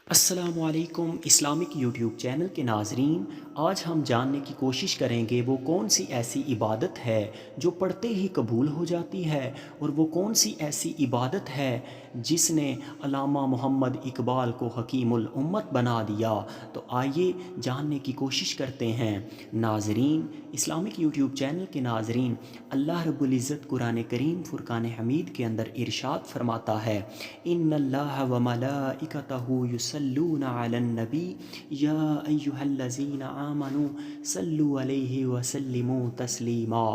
السلام علیکم Islamic YouTube channel کے ناظرین، آج ہم جاننے کی کوشش کریں گے وہ کون سی ایسی عبادت ہے جو پڑھتے ہی قبول ہو جاتی ہے، اور وہ کون سی ایسی عبادت ہے جس نے علامہ محمد اقبال کو حکیم الامت بنا دیا۔ تو آئیے جاننے کی کوشش کرتے ہیں۔ ناظرین، اسلامک یوٹیوب چینل کے ناظرین، اللہ رب العزت قرآن کریم فرقان حمید کے اندر ارشاد فرماتا ہے، ان اللہ و ملائکتہ یصلون علی النبی یا ایہا الذین آمنوا صلوا علیہ وسلموا تسلیما۔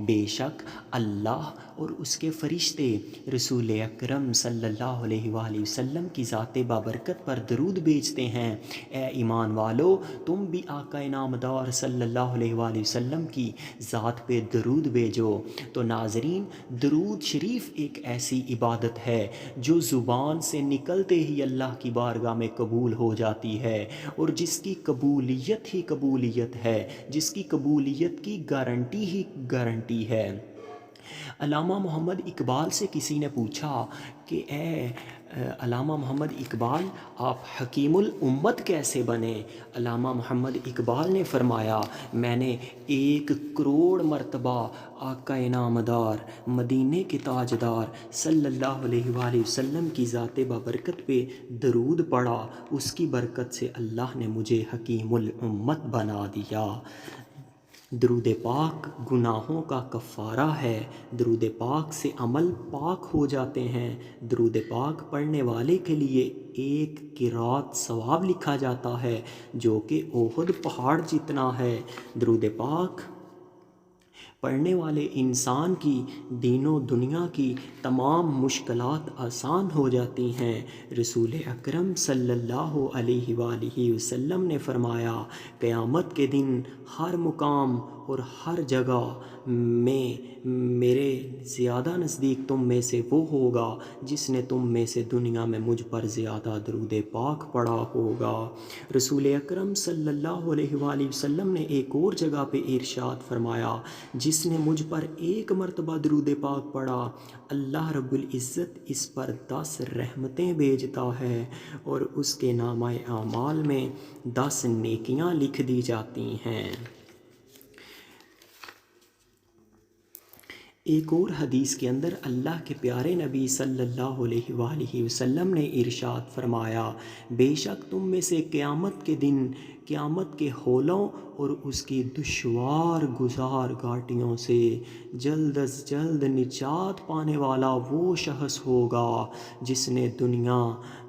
بے شک اللہ اور اس کے فرشتے رسول اکرم صلی اللہ علیہ وآلہ وسلم کی ذات بابرکت پر درود بھیجتے ہیں۔ اے ایمان والو، تم بھی آقا نامدار صلی اللہ علیہ وآلہ وسلم کی ذات پہ درود بھیجو۔ تو ناظرین، درود شریف ایک ایسی عبادت ہے جو زبان سے نکلتے ہی اللہ کی بارگاہ میں قبول ہو جاتی ہے، اور جس کی قبولیت ہی قبولیت ہے، جس کی قبولیت کی گارنٹی ہی گارنٹی ہے۔ علامہ محمد اقبال سے کسی نے پوچھا کہ اے علامہ محمد اقبال، آپ حکیم الامت کیسے بنے؟ علامہ محمد اقبال نے فرمایا، میں نے 1 کروڑ مرتبہ آقا نامدار مدینے کے تاجدار صلی اللہ علیہ وآلہ وسلم کی ذات بابرکت پہ درود پڑھا، اس کی برکت سے اللہ نے مجھے حکیم الامت بنا دیا۔ درود پاک گناہوں کا کفارہ ہے، درود پاک سے عمل پاک ہو جاتے ہیں۔ درود پاک پڑھنے والے کے لیے 1 قرات ثواب لکھا جاتا ہے، جو کہ احد پہاڑ جتنا ہے۔ درود پاک پڑھنے والے انسان کی دین و دنیا کی تمام مشکلات آسان ہو جاتی ہیں۔ رسول اکرم صلی اللہ علیہ وآلہ وسلم نے فرمایا، قیامت کے دن ہر مقام اور ہر جگہ میں میرے زیادہ نزدیک تم میں سے وہ ہوگا جس نے تم میں سے دنیا میں مجھ پر زیادہ درود پاک پڑھا ہوگا۔ رسول اکرم صلی اللہ علیہ وآلہ وسلم نے ایک اور جگہ پہ ارشاد فرمایا، جس نے مجھ پر 1 مرتبہ درود پاک پڑھا، اللہ رب العزت اس پر 10 رحمتیں بھیجتا ہے، اور اس کے نامہ اعمال میں 10 نیکیاں لکھ دی جاتی ہیں۔ ایک اور حدیث کے اندر اللہ کے پیارے نبی صلی اللہ علیہ وآلہ وسلم نے ارشاد فرمایا، بے شک تم میں سے قیامت کے دن قیامت کے ہولوں اور اس کی دشوار گزار گھاٹیوں سے جلد از جلد نجات پانے والا وہ شخص ہوگا جس نے دنیا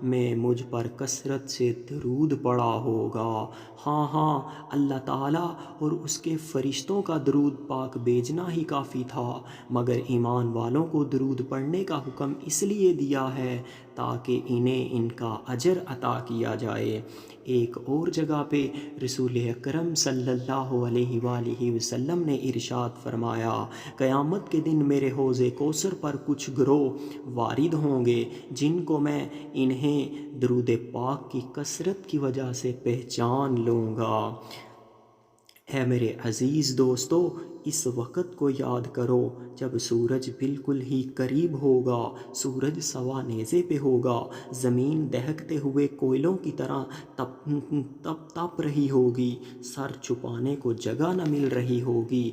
میں مجھ پر کثرت سے درود پڑھا ہوگا۔ ہاں ہاں، اللہ تعالیٰ اور اس کے فرشتوں کا درود پاک بھیجنا ہی کافی تھا، مگر ایمان والوں کو درود پڑھنے کا حکم اس لیے دیا ہے تاکہ انہیں ان کا اجر عطا کیا جائے۔ ایک اور جگہ پہ رسول اکرم صلی اللہ علیہ وآلہ وسلم نے ارشاد فرمایا، قیامت کے دن میرے حوض کوثر پر کچھ گروہ وارد ہوں گے جن کو میں انہیں درود پاک کی کثرت کی وجہ سے پہچان لوں گا۔ اے میرے عزیز دوستو، اس وقت کو یاد کرو جب سورج بالکل ہی قریب ہوگا، سورج سوا نیزے پہ ہوگا، زمین دہکتے ہوئے کوئلوں کی طرح تپ رہی ہوگی، سر چھپانے کو جگہ نہ مل رہی ہوگی،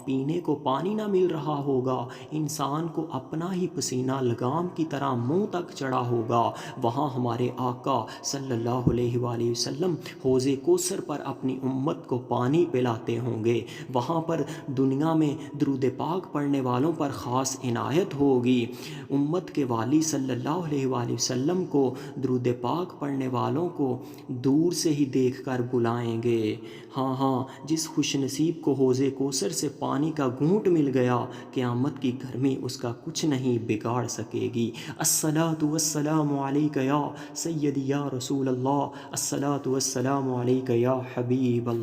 پینے کو پانی نہ مل رہا ہوگا، انسان کو اپنا ہی پسینہ لگام کی طرح منہ تک چڑھا ہوگا، وہاں ہمارے آقا صلی اللہ علیہ وآلہ وسلم حوض کوثر پر اپنی امت کو پانی پلاتے ہوں گے، وہاں پر دنیا میں درود پاک پڑھنے والوں پر خاص عنایت ہوگی، امت کے والی صلی اللہ علیہ وآلہ وسلم کو درود پاک پڑھنے والوں کو دور سے ہی دیکھ کر بلائیں گے۔ ہاں ہاں، جس خوش نصیب کو حوض کوثر سے پانی کا گھونٹ مل گیا، قیامت کی گرمی اس کا کچھ نہیں بگاڑ سکے گی۔ الصلاۃ والسلام علیک یا سیدی یا رسول اللہ، الصلاۃ والسلام علیک یا حبیب اللہ۔